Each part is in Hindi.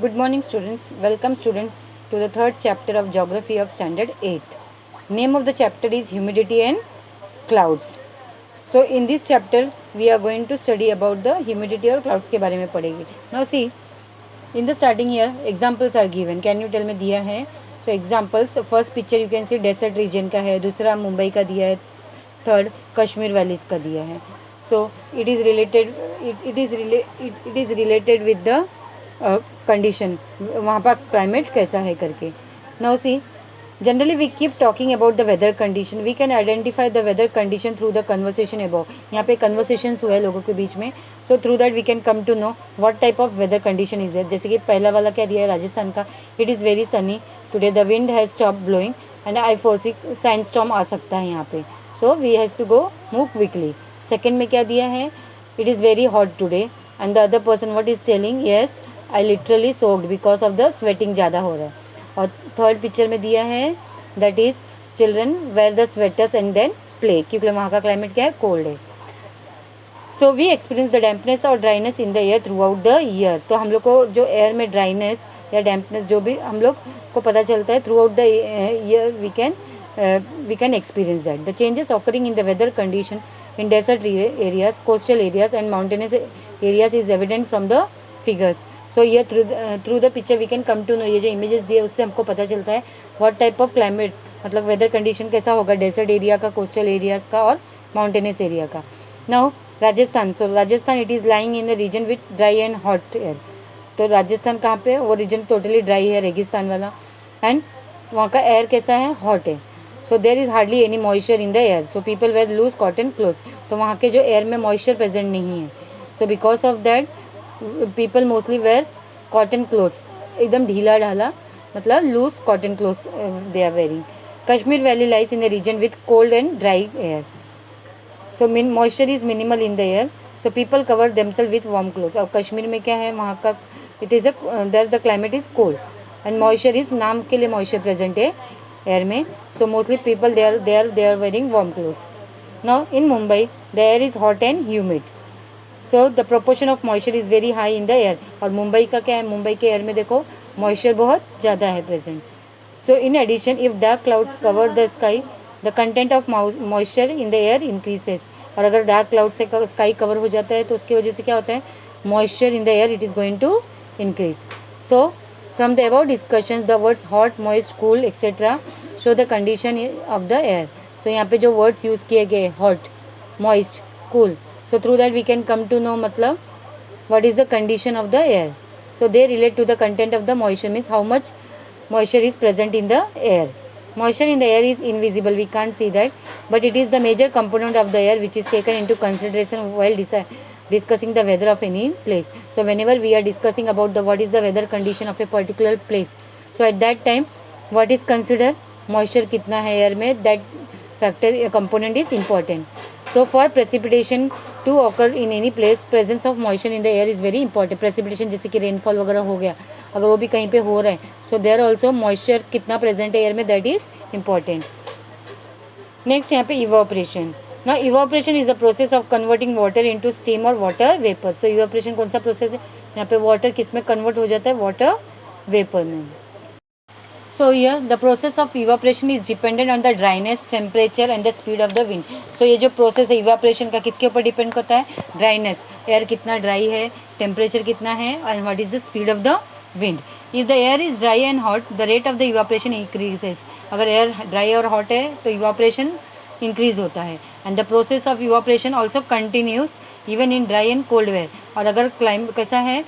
Good morning, students. Welcome, students, to the third chapter of Geography of Standard 8th. Name of the chapter is Humidity and Clouds. So, in this chapter, we are going to study about the humidity और clouds के बारे में पढ़ेंगे. Now, see, in the starting here, examples are given. Can you tell me दिया है? So, examples. First picture you can see desert region का है. दूसरा मुंबई का दिया है. Third कश्मीर वैलीज का दिया है. So, it is related with the condition वहाँ पर क्लाइमेट कैसा है करके. Now see, generally we keep talking about the weather condition. We can identify the weather condition through the conversation about. यहाँ पे कन्वर्सेशन हुआ है लोगों के बीच में. So through that we can come to know what type of weather condition is there. जैसे कि पहला वाला क्या दिया है राजस्थान का. It is very sunny today, the wind has stop blowing and I foresee sand storm आ सकता है यहाँ पे. So we has to go move quickly. Second में क्या दिया है, it is very hot today and the other person what is telling, yes I literally soaked because of the sweating ज़्यादा हो रहा है. और थर्ड पिक्चर में दिया है that is children wear the sweaters and then play, क्योंकि वहाँ का क्लाइमेट क्या है, कोल्ड है. So we experience the dampness और dryness in the air throughout the year. तो हम लोग को जो एयर में ड्राइनेस या डैम्पनेस जो भी हम लोग को पता चलता है through out the year we can experience that. The changes occurring in the weather condition in desert areas, coastal areas and mountainous areas is evident from the figures. So here through the picture we can come to know. ये जो images दिए उससे हमको पता चलता है what type of climate, मतलब weather condition कैसा होगा desert area का, coastal areas का और mountainous area का. Now Rajasthan. So Rajasthan it is lying in the region with dry and hot air. तो राजस्थान कहाँ पे, वो रीजन टोटली ड्राई है, रेगिस्तान वाला. एंड वहाँ का एयर कैसा है, हॉट है. So there is hardly any moisture in the air. So people wear loose cotton cloth. तो वहाँ के जो एयर में मॉइस्चर प्रेजेंट नहीं है. So because of that people mostly wear cotton clothes, एकदम ढीला ढाला, मतलब loose cotton clothes they are wearing. Kashmir valley lies in the region with cold and dry air. So moisture is minimal in the air. So people cover themself with warm clothes. और कश्मीर में क्या है, वहाँ का it is there the climate is cold and moisture is, नाम के लिए मॉइस्चर प्रेजेंट है एयर में. So mostly people they are wearing warm clothes. Now in Mumbai the air is hot and humid. So the proportion of moisture is very high in the air. और मुंबई का क्या है, मुंबई के एयर में देखो मॉइस्चर बहुत ज़्यादा है present. So in addition if dark clouds cover the sky the content of moisture in the air increases. और अगर डार्क क्लाउड से स्काई कवर हो जाता है तो उसकी वजह से क्या होता है, moisture in the air it is going to increase. So from the about discussions the words hot, moist, cool etcetera show the condition of the air. So यहाँ पे जो वर्ड्स यूज़ किए गए, hot, moist, cool, so through that we can come to know मतलब what is the condition of the air. So they relate to the content of the moisture, means how much moisture is present in the air. Moisture in the air is invisible, we can't see that, but it is the major component of the air which is taken into consideration while discussing the weather of any place. So whenever we are discussing about the what is the weather condition of a particular place, so at that time what is considered, moisture कितना है air में, that factor component is important. So for precipitation to occur in any place, presence of moisture in the air is very important. Precipitation जैसे कि रेनफॉल वगैरह हो गया, अगर वो भी कहीं पे हो रहा है, so there also moisture कितना present है एयर में, that is important. Next यहाँ पे evaporation. Now evaporation is the process of converting water into steam or water vapor. So evaporation कौन सा process है, यहाँ पे water किस में convert हो जाता है, water vapor में. So here the process of evaporation is dependent on the dryness, temperature and the speed of the wind. So ये जो process है evaporation का किसके ऊपर डिपेंड करता है, ड्राइनेस, एयर कितना ड्राई है, टेम्परेचर कितना है, and what is the speed of the wind. If the air is dry and hot, the rate of the evaporation increases. अगर एयर ड्राई और हॉट है तो evaporation इंक्रीज होता है. and the process of evaporation also continues even in dry and cold weather. और अगर क्लाइमेट कैसा है,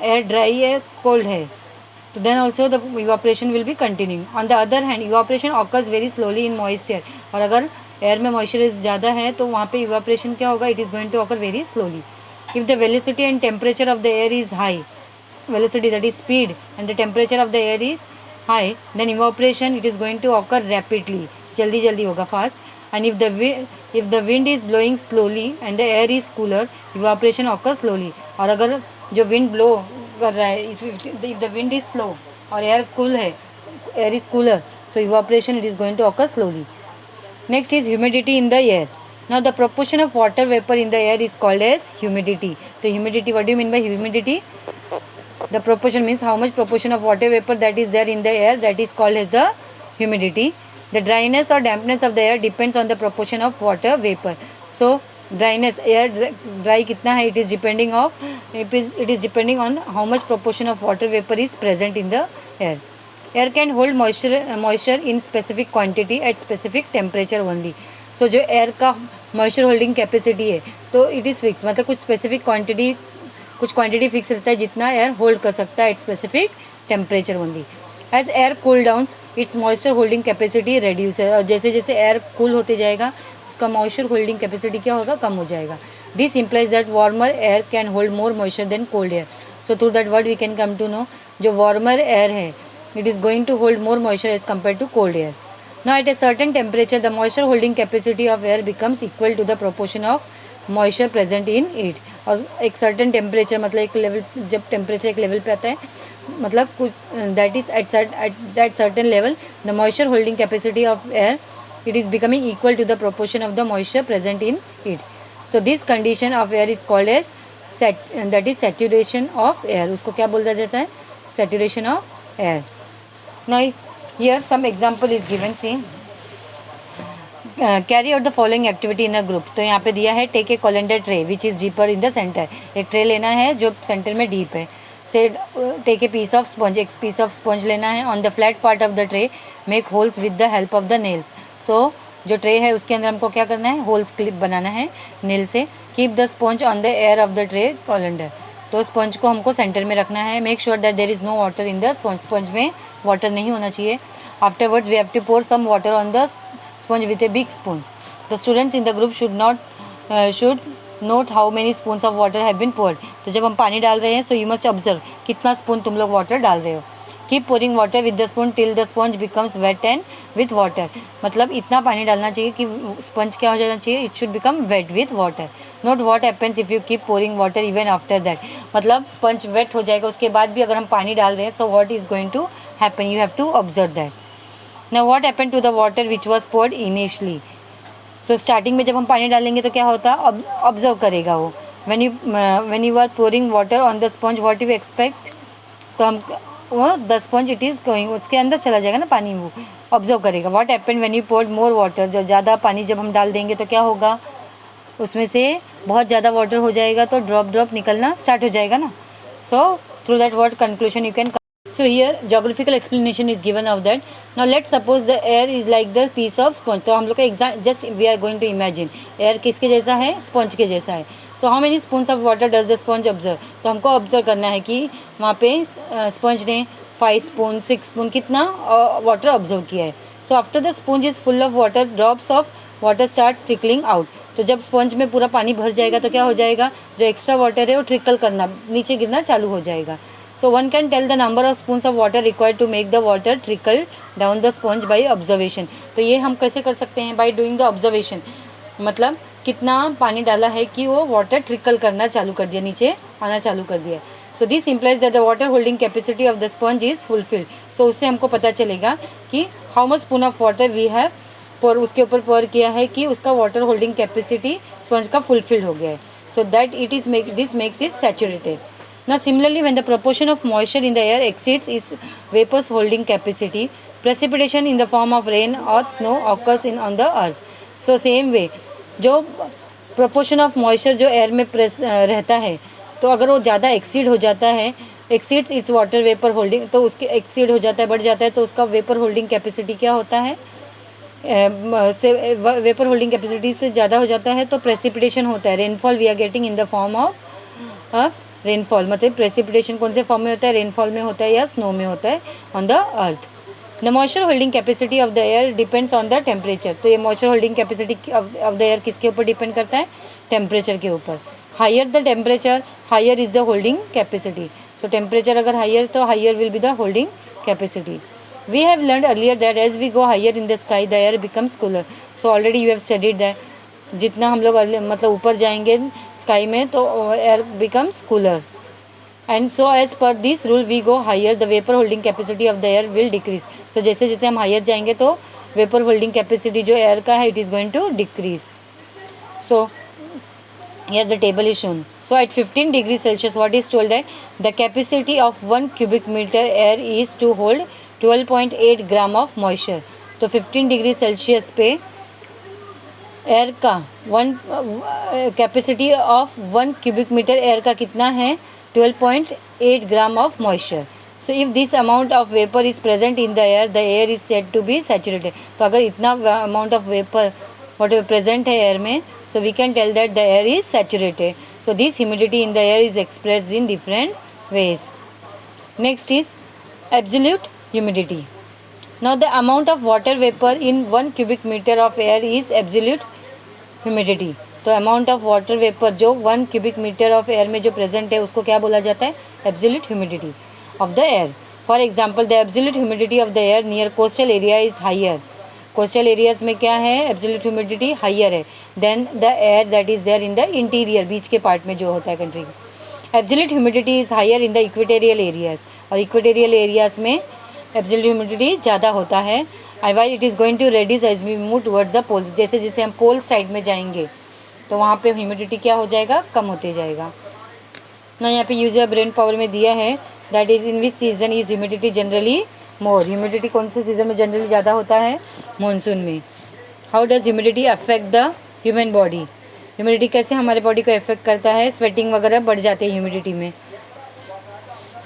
एयर ड्राई है, कोल्ड है, तो then also the evaporation will be continuing. On the other hand, evaporation occurs very slowly in moist air. और अगर एयर में मॉइस्चर ज़्यादा है तो वहाँ पे evaporation क्या होगा, it is going to occur very slowly. If the velocity and temperature of the air is high, velocity that is speed, and the temperature of the air is high, then evaporation it is going to occur rapidly, जल्दी जल्दी होगा, fast. And if the wind is blowing slowly and the air is cooler, evaporation occurs slowly. और अगर जो wind blow कर रहा है, if the wind is slow और एयर कूल है, air is cooler, so evaporation it is going to occur slowly. Next is humidity in the air. Now the proportion of water vapour in the air is called as humidity. तो humidity, what do you mean by humidity, The proportion means how much proportion of water vapor that is there in the air, that is called as the humidity. The dryness or dampness of the air depends on the proportion of water vapor. So dryness, air dry कितना है, it is depending on how much proportion of water vapor is present in the air. Air can hold moisture in specific quantity at specific temperature only. So जो air का moisture holding capacity है तो it is fixed, मतलब कुछ specific quantity फिक्स रहता है जितना एयर होल्ड कर सकता है at specific temperature only. As air cool downs its moisture holding capacity reduce है, और जैसे जैसे एयर कूल होते जाएगा उसका मॉइस्चर होल्डिंग कैपेसिटी क्या होगा, कम हो जाएगा. This implies that warmer air can hold more moisture than cold air. So through that word we can come to know जो वार्मर एयर है it is going to hold more moisture as compare to cold air. Now at a certain temperature the moisture holding capacity of air becomes equal to the proportion of moisture present in it. और एक सर्टेन टेम्परेचर मतलब एक लेवल, जब टेम्परेचर एक लेवल पे आता है मतलब कुछ that is at that certain level the moisture holding capacity of air it is becoming equal to the proportion of the moisture present in it. So this condition of air is called as that is saturation of air. उसको क्या बोला जाता है, saturation of air. Now here some example is given. See carry out the following activity in a group. तो यहाँ पे दिया है take a colander tray which is deeper in the centre. एक ट्रे लेना है जो सेंटर में डीप है. So take a piece of sponge, एक पीस ऑफ स्पंज लेना है. On the flat part of the tray make holes with the help of the nails. So जो ट्रे है उसके अंदर हमको क्या करना है, होल्स क्लिप बनाना है नेल से. Keep the sponge on the air of the tray colander. तो स्पंज को हमको सेंटर में रखना है. Make sure that there is no water in the sponge. Sponge में वाटर नहीं होना चाहिए. Afterwards we have to pour some water on the sponge with a big spoon. The students in the group should note how many spoons of water have been poured. तो जब हम पानी डाल रहे हैं so you must observe कितना स्पून तुम लोग वाटर डाल रहे हो. Keep pouring water with the spoon till the sponge becomes wet and with water. मतलब इतना पानी डालना चाहिए कि स्पंज क्या हो जाना चाहिए, it should become wet with water. Note what happens if you keep pouring water even after that. मतलब स्पंज वेट हो जाएगा उसके बाद भी अगर हम पानी डाल रहे हैं so what is going to happen, you have to observe that. Now what happened to the water which was poured initially? So starting में जब हम पानी डालेंगे तो क्या होता है, ऑब्जर्व करेगा वो. when you are pouring water on the sponge what you expect, तो हम वो the sponge it is going उसके अंदर चला जाएगा ना पानी, वो ऑब्जर्व करेगा. What happened when you poured more water, जो ज़्यादा पानी जब हम डाल देंगे तो क्या होगा, उसमें से बहुत ज़्यादा वाटर हो जाएगा तो ड्रॉप ड्रॉप निकलना स्टार्ट हो जाएगा ना. सो through that word conclusion you can. So here geographical explanation is given of that. Now let's suppose the air is like the piece of sponge. तो हम लोग का exam just we are going to imagine air किसके जैसा है, स्पंज के जैसा है. So how many spoons of water does the sponge observe. तो हमको ऑब्जर्व करना है कि वहाँ पे स्पंज ने 5 स्पून 6 स्पून कितना वाटर ऑब्जर्व किया है. So after the sponge is full of water drops of water start trickling out. तो जब स्पंज में पूरा पानी भर जाएगा तो क्या हो जाएगा, जो एक्स्ट्रा वाटर है वो ट्रिकल करना नीचे गिरना चालू हो जाएगा. So one can tell the number of spoons of water required to make the water trickle down the sponge by observation. तो ये हम कैसे कर सकते हैं, by doing the observation. मतलब कितना पानी डाला है कि वो वाटर ट्रिकल करना चालू कर दिया, नीचे आना चालू कर दिया. So this implies that the water holding capacity of the sponge is fulfilled. So उससे हमको पता चलेगा कि how much spoon of water we have पर उसके ऊपर pour किया है कि उसका water holding capacity sponge का fulfilled हो गया है. So that it is this makes it saturated. Now similarly when the proportion of moisture in the air exceeds its vapor's holding capacity, precipitation in the form of rain or snow occurs on the earth. So same way जो proportion of moisture जो air में रहता है तो अगर वो ज़्यादा exceed हो जाता है, exceeds its water vapor holding, तो उसके exceed हो जाता है, बढ़ जाता है तो उसका vapor holding capacity क्या होता है, से वेपर होल्डिंग कैपेसिटी से ज़्यादा हो जाता है तो प्रेसिपिटेशन होता है. Rainfall we are getting in the form of rainfall. मतलब प्रेसिपिटेशन कौन से फॉर्म में होता है, रेनफॉल में होता है या स्नो में होता है on the earth. The moisture holding capacity of the air depends on the temperature. तो ये moisture holding capacity of the air किसके ऊपर डिपेंड करता है, टेम्परेचर के ऊपर. Higher the temperature higher is the holding capacity. So temperature अगर हायर तो higher will be the holding capacity. We have learned earlier that as we go higher in the sky, the air becomes cooler. So already you have studied that. जितना हम लोग मतलब ऊपर जाएंगे स्काई में तो air becomes cooler. And so as per this rule we go higher, the vapor holding capacity of the air will decrease. So जैसे जैसे हम higher जाएंगे तो vapor holding capacity जो एयर का है it is going to decrease. So Here the table is shown. So at 15 degrees Celsius, what is told that the capacity of 1 cubic meter air is to hold 12.8 gram of moisture. तो 15 डिग्री सेल्सियस पे एयर का capacity of 1 cubic metre air का कितना है, 12.8 gram of moisture. So if this amount of vapour is present in the air is said to be saturated. तो अगर इतना amount of vapour what present है एयर में, so we can tell that the air is saturated. So this humidity in the air is expressed in different ways. Next is absolute humidity. Now the amount of water vapor in 1 cubic meter of air is absolute humidity. तो amount of water vapor जो 1 cubic meter of air में जो present है उसको क्या बोला जाता है, absolute humidity of the air. For example, the absolute humidity of the air near coastal area is higher. Coastal areas में क्या है, एब्सोल्यूट ह्यूमिडिटी हाइयर है than the air that is there in the interior, बीच के पार्ट में जो होता है कंट्री की. Absolute humidity is higher in the equatorial areas, और इक्वेटोरियल एरियाज में एब्सोल्यूट ह्यूमिडिटी ज़्यादा होता है. And while it is going to reduce as we move towards the poles. जैसे जैसे हम पोल साइड में जाएंगे तो वहाँ पे ह्यूमिडिटी क्या हो जाएगा, कम होते जाएगा ना. यहाँ पे यूजर ब्रेन पावर में दिया है that is in which season is humidity generally more. Humidity कौन से सीज़न में जनरली ज़्यादा होता है, मानसून में. How does humidity affect the human body. Humidity कैसे हमारे बॉडी को अफेक्ट करता है, स्वेटिंग वगैरह बढ़ जाते हैं ह्यूमिडिटी में.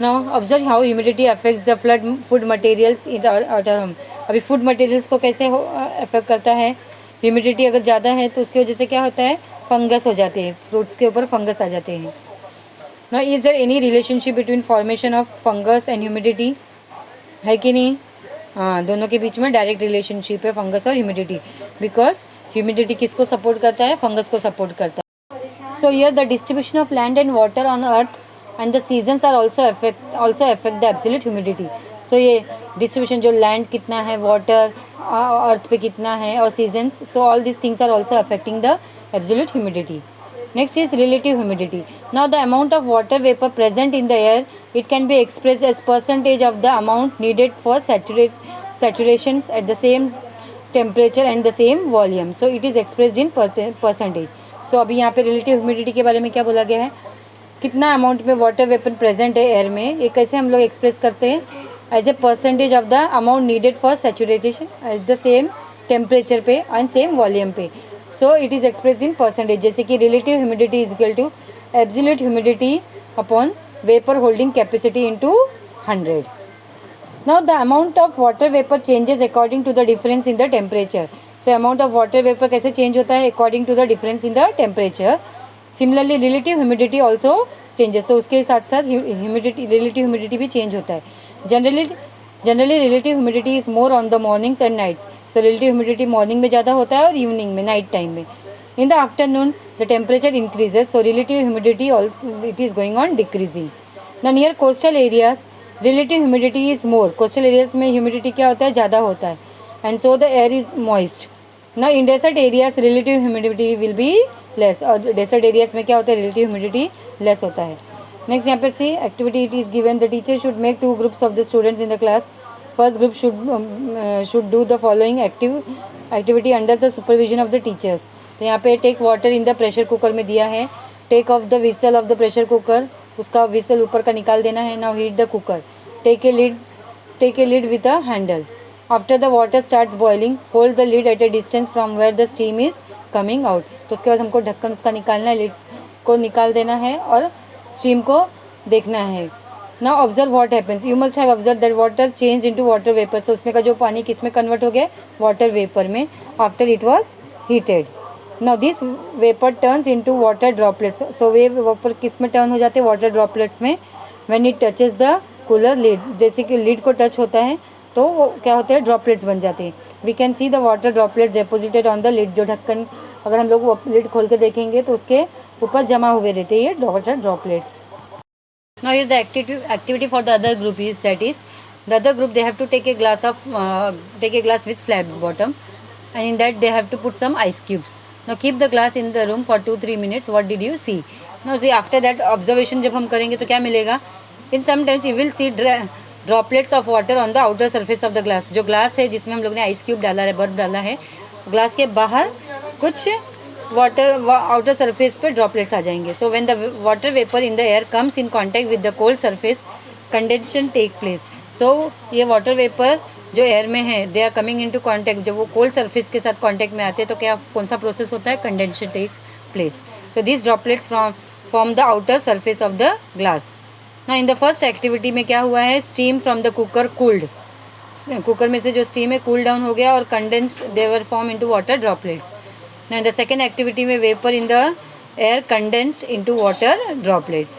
Now observe how humidity affects the food materials in our home. अभी फूड मटेरियल्स को कैसे अफेक्ट करता है, ह्यूमिडिटी अगर ज़्यादा है तो उसकी वजह से क्या होता है, फंगस हो जाते हैं, फ्रूट्स के ऊपर फंगस आ जाते हैं. Now is there any relationship between formation of fungus and humidity, है कि नहीं. हाँ, दोनों के बीच में डायरेक्ट रिलेशनशिप है फंगस और ह्यूमिडिटी, बिकॉज ह्यूमिडिटी किसको सपोर्ट करता है, फंगस को सपोर्ट करता है. So here the distribution of land and water on earth and the seasons are also affect the absolute humidity. So ये डिस्ट्रीब्यूशन जो लैंड कितना है, वाटर अर्थ पे कितना है और seasons, so all this things are also affecting the absolute humidity. Next is relative humidity. Now the amount of water vapor present in the air, it can be expressed as percentage of the amount needed for saturations at the same temperature and the same volume. So it is expressed in percentage. So अभी यहाँ पे relative humidity के बारे में क्या बोला गया है, कितना अमाउंट में वाटर वेपर प्रेजेंट है एयर में, ये कैसे हम लोग एक्सप्रेस करते हैं, as a percentage of the amount needed for saturation at the same temperature पे एंड सेम वॉल्यूम पे. So it is expressed in percentage, जैसे कि relative humidity is equal to absolute humidity upon vapour holding capacity into 100. Now the amount of water vapour changes according to the difference in the temperature. So amount of water vapour कैसे चेंज होता है, according to the difference in the temperature. Similarly relative humidity also changes, तो उसके साथ साथ ह्यूमिडिटी रिलेटिव ह्यूमिडिटी भी चेंज होता है. Generally relative humidity is more on the mornings and nights. So relative humidity morning में ज़्यादा होता है और इवनिंग में, नाइट टाइम में. In the afternoon the temperature increases, so relative humidity it is going on decreasing. ना near coastal areas relative humidity is more. Coastal areas में ह्यूमिडिटी क्या होता है, ज़्यादा होता है, and so the air is moist. ना in desert areas relative humidity will be less, और डेजर्ट एरियाज में क्या होता है, रिलेटिव ह्यूमिडिटी लेस होता है. नेक्स्ट यहाँ पर C activity it is given, the teacher should make 2 groups of the students in the class. First group should do the following activity under the supervision of the teachers. तो यहाँ पे take water in the pressure cooker में दिया है, take off the whistle of the pressure cooker, उसका विसल ऊपर का निकाल देना है. Now heat the cooker, take a lid with a handle. After the water starts boiling, hold the lid at a distance from where the steam is coming out. तो उसके बाद हमको ढक्कन उसका निकालना है, लिड को निकाल देना है और स्टीम को देखना है. Now observe what happens, you must have observe that water change into water vapour. तो उसमें का जो पानी किस में कन्वर्ट हो गया, वाटर वेपर में, after it was heated. Now this vapour turns into water droplets. So वे वेपर किस में टर्न हो जाते हैं, वाटर ड्रॉपलेट्स में. When it touches the cooler lid, जैसे कि लिड को टच होता है तो वो क्या होते हैं, ड्रॉपलेट्स बन जाते हैं. We can see the water droplets deposited on the lid. जो ढक्कन अगर हम लोग लिड खोल के देखेंगे तो उसके ऊपर जमा हुए रहते हैं ये water droplets. Now here the activity for the other group is, that is the other group they have to take a glass with flat bottom, and in that they have to put some ice cubes. Now keep the glass in the room for 2-3 minutes. What did you see? Now see, after that observation जब हम करेंगे तो क्या मिलेगा, in sometimes you will see droplets of water on the outer surface of the glass. जो ग्लास है जिसमें हम लोग ने आइस क्यूब डाला है, बर्फ डाला है, ग्लास के बाहर कुछ वाटर आउटर सरफेस पे ड्रॉपलेट्स आ जाएंगे. So when the water vapour in the air comes in contact with the cold surface, condensation take place. So ये वाटर वेपर जो एयर में है, they are coming into contact. जब वो कोल्ड सरफेस के साथ कांटेक्ट में आते हैं तो क्या कौन सा प्रोसेस होता है? Condensation take place. So this droplets form the outer surface of the glass. ना इन द फर्स्ट एक्टिविटी में क्या हुआ है? Steam from the cooker cooled. Cooker में से जो स्टीम है कूल डाउन हो गया और condensed they were form into water droplets. ना इन द सेकेंड एक्टिविटी में vapour in the air condensed into water droplets.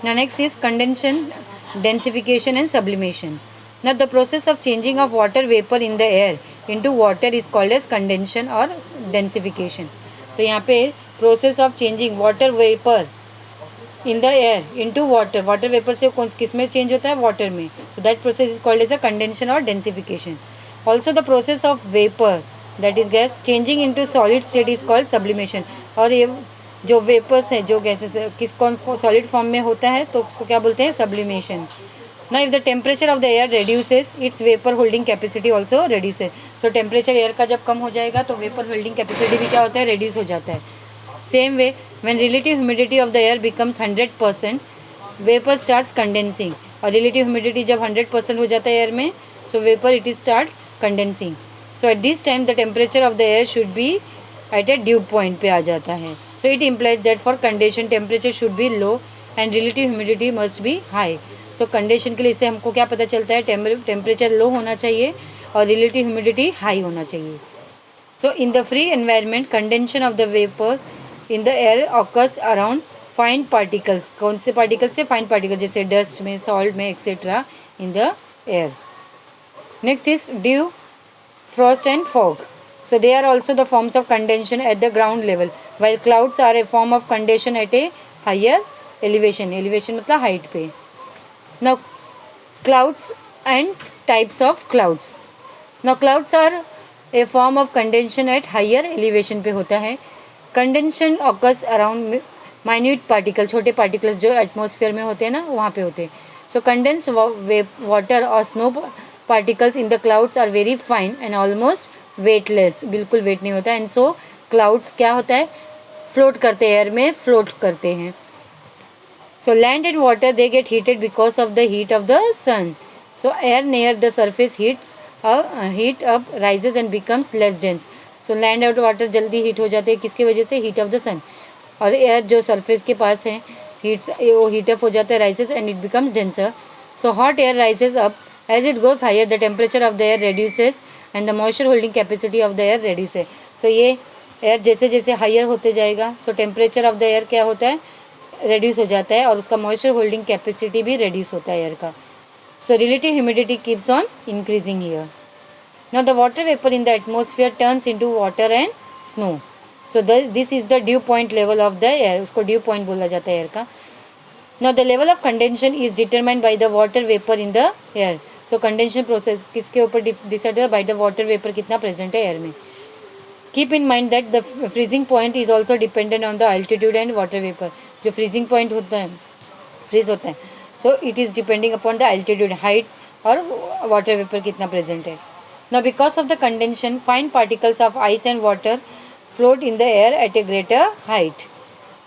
ना next is condensation, densification and sublimation. Now the process of changing of water vapor in the air into water is called as condensation or densification. तो यहाँ पे process of changing water vapor in the air into water, water vapor से कौन किस में change होता है? water में. So that process is called as a condensation or densification. Also the process of vapor, that is gas, changing into solid state is called sublimation. और ये जो वेपर्स है, जो गैसेस किस कौन सॉलिड फॉर्म में होता है तो उसको क्या बोलते हैं? सब्लिमेशन. ना if the temperature of the air reduces, its vapour holding capacity also reduces. So temperature air का जब कम हो जाएगा तो वेपर होल्डिंग कैपेसिटी भी क्या होता है? रेड्यूस हो जाता है. Same way when relative humidity of the air becomes 100%, vapour starts condensing. और रिलेटिव ह्यूमिडिटी जब 100% हो जाता है एयर में, so vapour it is start condensing. So at this time the temperature of the air should be at a dew point पे आ जाता है. So it implies that for condensation temperature should be low and relative humidity must be high. So condensation के लिए इससे हमको क्या पता चलता है? टेम्परेचर लो होना चाहिए और relative humidity high होना चाहिए. So in the free environment, condensation of the vapors in the air occurs around fine particles. कौन से particles से? fine particles, जैसे dust में, salt में, etc. in the air. Next is dew, frost and fog. So they are also the forms of condensation at the ground level, while clouds are a form of condensation at a higher elevation. Elevation मतलब height पे. Now clouds and types of clouds. Now clouds are a form of condensation at higher elevation पे होता है. Condensation occurs around minute particles, छोटे particles जो atmosphere में होते हैं ना, वहाँ पे होते हैं. So condensed water or snow particles in the clouds are very fine and almost weightless, बिल्कुल वेट नहीं होता. एंड सो क्लाउड्स क्या होता है? फ्लोट करते हैं, एयर में फ्लोट करते हैं. So land and water they get heated because of the heat of the sun. So air near the surface heat up rises and becomes less dense. So land और वाटर जल्दी हीट हो जाते हैं किसकी वजह से? Heat of the sun. और एयर जो सरफेस के पास है वो हीट अप हो जाता है, rises and it becomes denser. So hot air rises up as it goes higher, the temperature of the air reduces and the moisture holding capacity of the air reduces. So ये एयर जैसे जैसे हायर होते जाएगा, so temperature of the air क्या होता है? रेड्यूस हो जाता है और उसका मॉइस्चर होल्डिंग कैपेसिटी भी रेड्यूस होता है एयर का. So relative humidity keeps on increasing here. Now the water vapour in the atmosphere turns into water and snow. So this is the dew point level of the air. उसको ड्यू पॉइंट बोला जाता है एयर का. Now the level of condensation is determined by the water vapour in the air. So condensation process किसके ऊपर डिसाइड है? बाय द वाटर वेपर कितना प्रेजेंट है एयर में. Keep in mind that the freezing point is also dependent on the altitude and water vapour. जो फ्रीजिंग पॉइंट होता है, फ्रीज होता है, so it is depending upon the altitude, height और वाटर वेपर कितना प्रेजेंट है. Now because of the condensation, fine particles of ice and water float in the air at a greater height.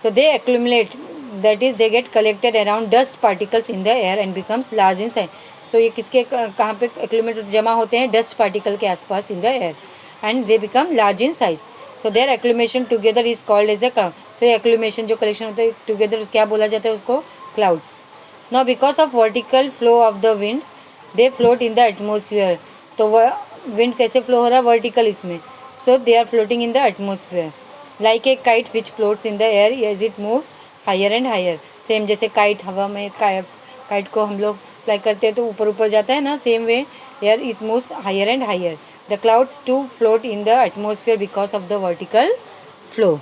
So they accumulate, that is they get collected around dust particles in the air and becomes large in size. So ये किसके कहाँ पे एक्यूमुलेट जमा होते हैं? डस्ट पार्टिकल के आसपास in the air and they become large in size. So their accumulation together is called as a cloud. So ये एक्यूमुलेशन जो कलेक्शन होता है टुगेदर क्या बोला जाता है? उसको clouds. Now because of vertical flow of the wind they float in the atmosphere. तो वह विंड कैसे फ्लो हो रहा है? वर्टिकल इसमें. So they are floating in the atmosphere like a kite which floats in the air as it moves higher and higher. Same जैसे काइट हवा में, काइट को हम लोग फ्लाई करते हैं तो ऊपर ऊपर जाता है ना, same way air it moves higher and higher. The clouds to float in the atmosphere because of the vertical flow.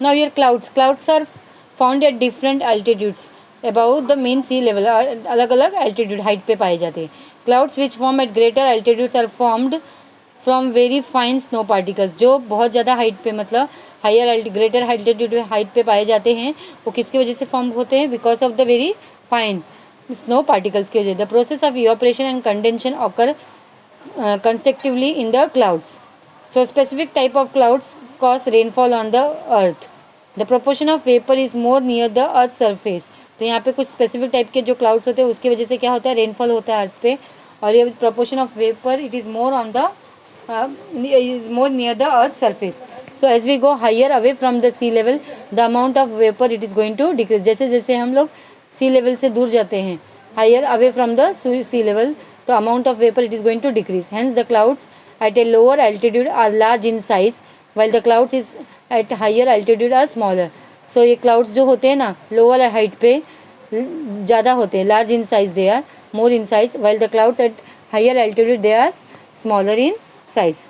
Now your clouds are found at different altitudes about the mean sea level. अलग अलग एल्टीट्यूड, हाइट पे पाए जाते हैं. Clouds which form at greater altitudes are formed from very fine snow particles. जो बहुत ज़्यादा हाइट पे, मतलब हायर ग्रेटर एल्टीट्यूड हाइट पे पाए जाते हैं, वो किसकी वजह से फॉर्म होते हैं? Because of the very fine snow particles की वजह. The process of evaporation and condensation occur consecutively in the clouds. So specific type of clouds cause rainfall on the earth. The proportion of vapor is more near the earth surface. तो यहाँ पे कुछ स्पेसिफिक टाइप के जो क्लाउड्स होते हैं उसकी वजह से क्या होता है, रेनफॉल होता है अर्थ पे. और ये proportion of vapor it is more on the is more near the earth surface. So as we go higher away from the sea level, the amount of vapor it is going to decrease. जैसे जैसे हम लोग sea level से दूर जाते हैं, higher away from the sea level, तो amount of vapor it is going to decrease. Hence the clouds at a lower altitude are large in size, while the clouds is at higher altitude are smaller. So ये clouds जो होते हैं ना lower height पे ज़्यादा होते हैं, large in size they are more in size, while the clouds at higher altitude they are smaller in size.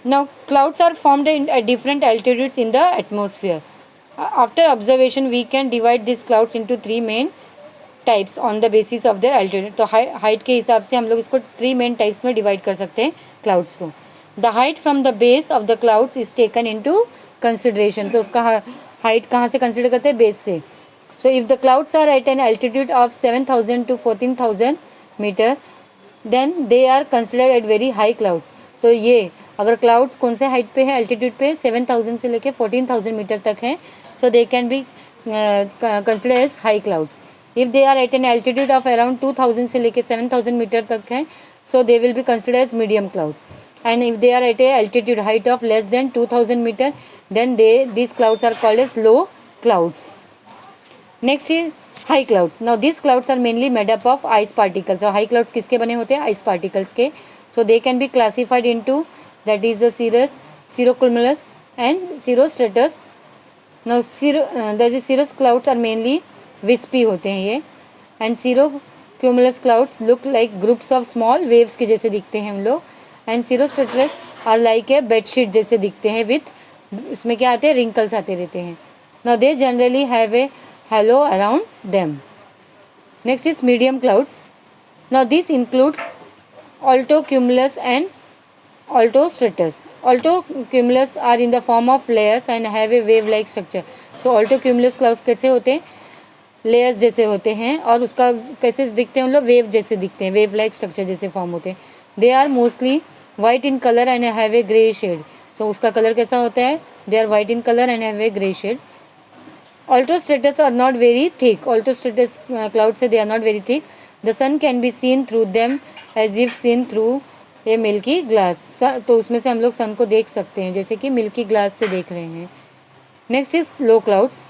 Now clouds are formed at different altitudes in the atmosphere. After observation we can divide these clouds into three main types on the basis of their altitude. तो हाइट के हिसाब से हम लोग इसको थ्री मेन टाइप्स में डिवाइड कर सकते हैं क्लाउड्स को. The height from the base of the clouds is taken into consideration. तो उसका हाइट कहाँ से कंसिडर करते हैं, बेस से. So if the clouds are at an altitude of 7,000 to 14,000 metre then they are considered at very high clouds. तो ये अगर क्लाउड्स कौन से हाइट पे है, एल्टीट्यूड पे 7,000 से लेके 14,000 मीटर तक है, so they can be consider as high clouds. If they are at an altitude of around 2,000 से लेके 7,000 मीटर तक है, so they will be considered as medium clouds. And if they are at a altitude height of less than 2,000 meter, then these clouds are called as low clouds. Next is high clouds. Now these clouds are mainly made up of ice particles. So high clouds किसके बने होते हैं, ice particles के. So they can be classified into that is the cirrocumulus and cirrostratus. Now the cirrus clouds are mainly विस्पी होते हैं ये. And cirro cumulus clouds look like groups of small waves के जैसे दिखते हैं हम लोग. And cirrostratus are like a bedsheet जैसे दिखते हैं विथ, इसमें क्या आते हैं, रिंकल्स आते रहते हैं. Now they generally have a halo around them. Next is medium clouds. Now this include alto cumulus and altostratus. Alto cumulus are in the form of layers and have a wave like structure. So alto cumulus clouds कैसे होते हैं, लेयर्स जैसे होते हैं, और उसका कैसे दिखते हैं, मतलब वेव जैसे दिखते हैं, वेव लाइक स्ट्रक्चर जैसे फॉर्म होते हैं. They are mostly white in colour and have a grey shade. So उसका कलर कैसा होता है, they are white in colour and have a grey shade. Altostratus are not very thick. Altostratus cloud से they are not very thick. The sun can be seen through them as if seen through a milky glass. तो उसमें से हम लोग सन को देख सकते हैं जैसे कि मिल्की ग्लास से देख रहे हैं. Next is low clouds.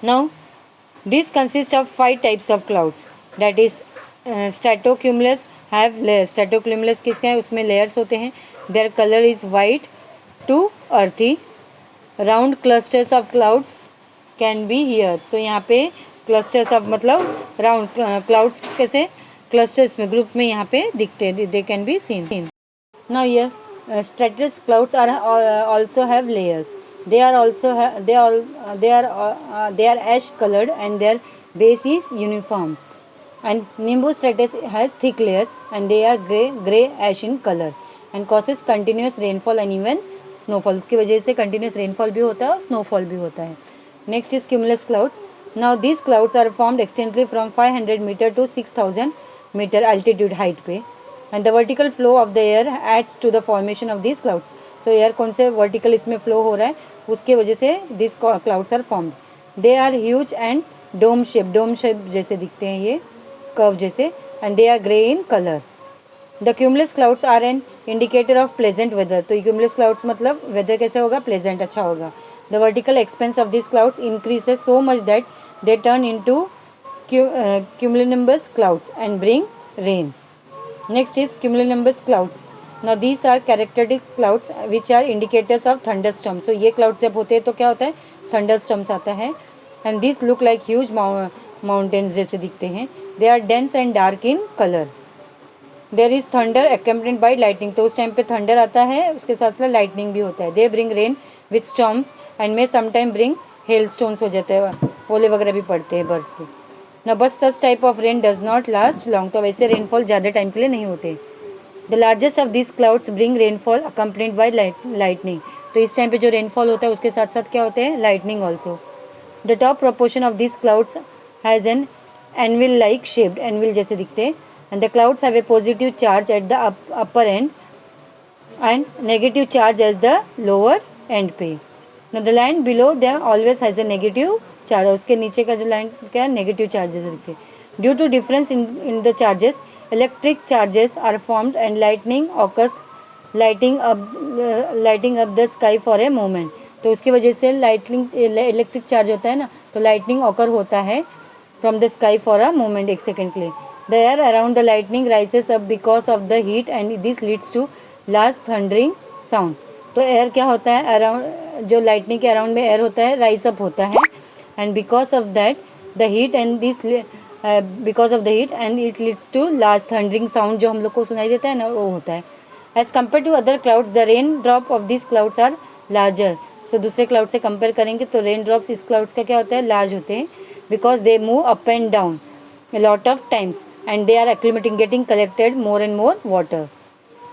Now These consist of 5 types of clouds. That is stratocumulus have layers. Stratocumulus किसका है, उसमें layers होते हैं. Their color is white to earthy. Round clusters of clouds can be here. So यहाँ पे clusters of मतलब round clouds कैसे clusters में group में यहाँ पे दिखते हैं. They can be seen. Now here stratus clouds are also have layers. They are also they are ash colored and their base is uniform. And nimbostratus has thick layers and they are gray ash in color and causes continuous rainfall and even snowfall. उसकी वजह से continuous rainfall भी होता है और snowfall भी होता है. Next is cumulus clouds. Now these clouds are formed extensively from 500 meter to 6,000 meter altitude height पे. And the vertical flow of the air adds to the formation of these clouds. So air कौन से वर्टिकल इसमें फ्लो हो रहा है, उसके वजह से this clouds are formed. They are huge and dome shape जैसे दिखते हैं, ये कर्व जैसे. And they are grey in colour. The cumulus clouds are an indicator of pleasant weather. तो क्यूमुलस क्लाउड्स मतलब वेदर कैसे होगा, प्लेजेंट, अच्छा होगा. The vertical expanse of this clouds increases so much that they turn into cumulonimbus clouds and bring rain. Next is cumulonimbus clouds. Now these are characteristic clouds which are indicators of thunderstorms. So ये clouds जब होते हैं तो क्या होता है, thunderstorms आता है. And these look like huge mountains जैसे दिखते हैं. They are dense and dark in color. There is thunder accompanied by lightning. तो उस टाइम पे thunder आता है, उसके साथ lightning भी होता है. They bring rain with storms and may sometime bring hailstones हो जाते हैं, ओले वगैरह भी पड़ते हैं बर्फ के. Now but such type of rain does not last long. तो वैसे rainfall ज़्यादा टाइम के लिए नहीं होते. The largest of these clouds bring rainfall accompanied by lightning. तो इस टाइम पे जो rainfall होता है उसके साथ साथ क्या होते हैं, lightning also. The top proportion of these clouds has an anvil like shaped, anvil जैसे दिखते हैं. And the clouds have a positive charge at the upper end and negative charge as the lower end पे. Now the line below them always has a negative charge. उसके नीचे का जो लाइन क्या है, नेगेटिव चार्जेस रखते हैं. Due to difference in the charges, electric charges are formed and lightning occurs, lighting up the sky for a moment. तो उसकी वजह से लाइटनिंग इलेक्ट्रिक चार्ज होता है ना, तो लाइटनिंग ऑकर होता है from the sky for a moment, एक सेकेंड के लिए. The air around the lightning rises up because of the heat and this leads to large thundering sound. तो एयर क्या होता है, अराउंड जो लाइटनिंग के अराउंड में एयर होता है राइज अप होता है, and because of that the heat and this because of the heat and it leads to large thundering sound जो हम लोग को सुनाई देता है ना, वो होता है. As compare to other clouds the rain drop of this clouds are larger. So दूसरे क्लाउड से कंपेयर करेंगे तो रेन ड्रॉप्स इस क्लाउड्स का क्या होता है, लार्ज होते हैं, because they move up and down a lot of times and they are acclimating, getting collected more and more water.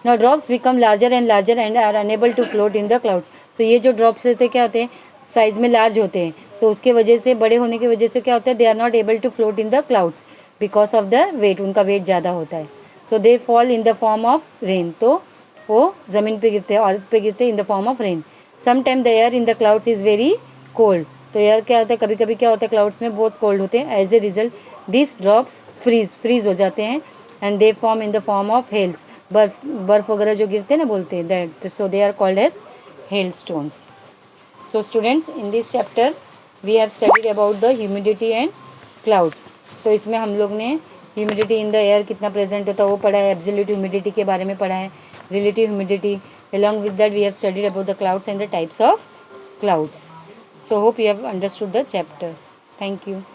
Now drops become larger and larger and are unable to float in the clouds. तो ये जो ड्रॉप्स रहते क्या होते हैं, साइज में लार्ज होते हैं. सो उसके वजह से, बड़े होने की वजह से क्या होता है, they are not able to float in the clouds because of the weight. उनका वेट ज़्यादा होता है. So they fall in the form of rain. तो वो ज़मीन पे गिरते हैं, अर्थ पे गिरते हैं इन the form of rain. Sometime the air in the clouds is very cold. तो एयर क्या होता है, कभी कभी क्या होता है, क्लाउड्स में बहुत कोल्ड होते हैं. As a result this drops freeze हो जाते हैं and they form in the form of hails. बर्फ वगैरह जो गिरते हैं ना, बोलते हैं that, so they are called as hail stones. So students, in this chapter we have studied about the humidity and clouds. तो इसमें हम लोग ने ह्यूमिडिटी इन द एयर कितना प्रेजेंट होता है वो पढ़ा है, एब्सोल्यूट ह्यूमिडिटी के बारे में पढ़ा है, relative humidity. along with that we have studied about the clouds and the types of clouds. So hope you have understood the chapter. Thank you.